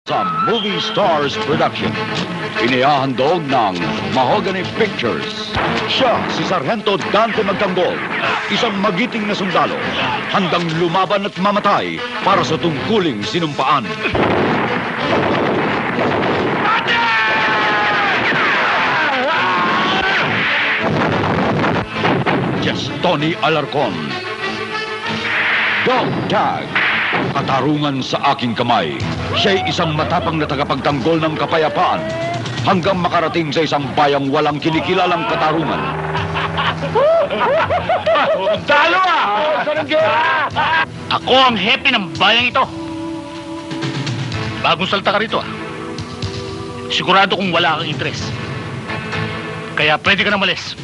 Sa Movie Stars Production, inihahandog ng Mahogany Pictures. Siya si Sargento Dante Magtanggol, isang magiting na sundalo, handang lumaban at mamatay para sa tungkuling sinumpaan. Yes, Tony Alarcon. Dog Tag. Katarungan sa aking kamay. Siya'y isang matapang na tagapagtanggol ng kapayapaan hanggang makarating sa isang bayang walang kinikilalang katarungan. Talo ah! Ako ang hepe ng bayang ito. Bagong salta ka rito ah. Sigurado kung wala kang interes. Kaya pwede ka na malis.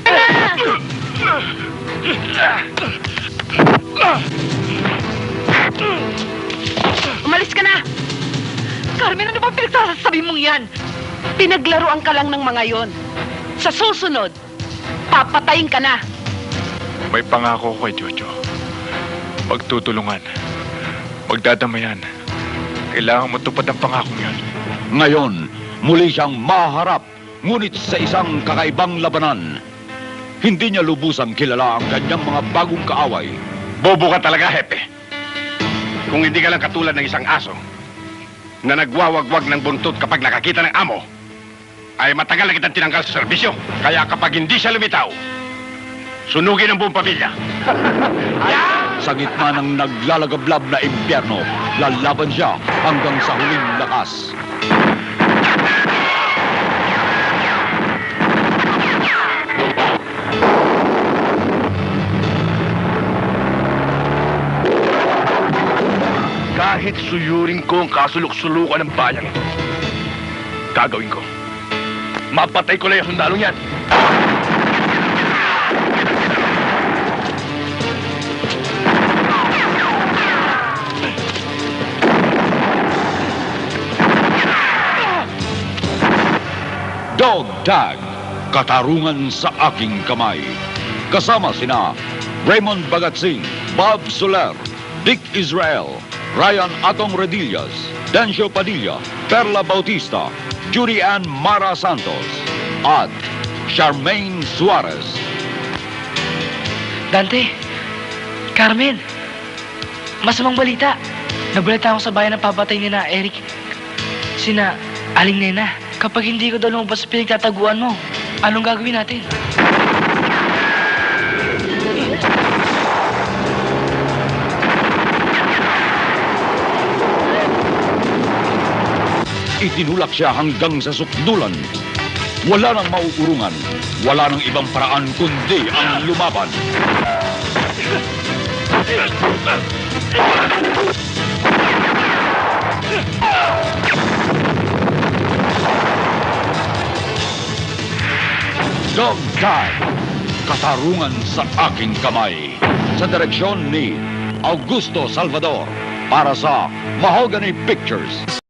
Umalis ka na! Carmen, ano ba pinagsasabi mong yan? Pinaglaruan ka lang ng mga yon. Sa susunod, papatayin ka na. May pangako ko kay Jojo. Magtutulungan. Magdadamayan. Kailangan matupad ang pangakong yan. Ngayon, muli siyang maharap, ngunit sa isang kakaibang labanan. Hindi niya lubusang kilala ang kanyang mga bagong kaaway. Bobo ka talaga, Hepe. Kung hindi ka lang katulad ng isang aso na nagwawagwag ng buntot kapag nakakita ng amo, ay matagal na kitang tinanggal sa serbisyo. Kaya kapag hindi siya lumitaw, sunugin ang buong pamilya. Sa gitna ng naglalagablab na impyerno, lalaban siya hanggang sa huling lakas. Kahit suyurin ko ang kasulok-sulukan ng bayang ito, gagawin ko. Mapatay ko lang yung sundalong yan. Dog Tag, katarungan sa aking kamay. Kasama sina Raymond Bagatsing, Bob Soler, Dick Israel, Ryan Atong Redillas, Dancio Padilla, Perla Bautista, Judy Ann Mara Santos, at Charmaine Suarez. Dante, Carmen, masamang balita. Nabalita ako sa bayan ng papatay ni na Eric. Sina Aling Nena. Kapag hindi ko daw lumabas sa pinagtataguan mo, anong gagawin natin? Itinulak siya hanggang sa sukdulan. Wala nang mauurungan. Wala nang ibang paraan kundi ang lumaban. Dog Tag, katarungan sa aking kamay. Sa direksyon ni Augusto Salvador para sa Mahogany Pictures.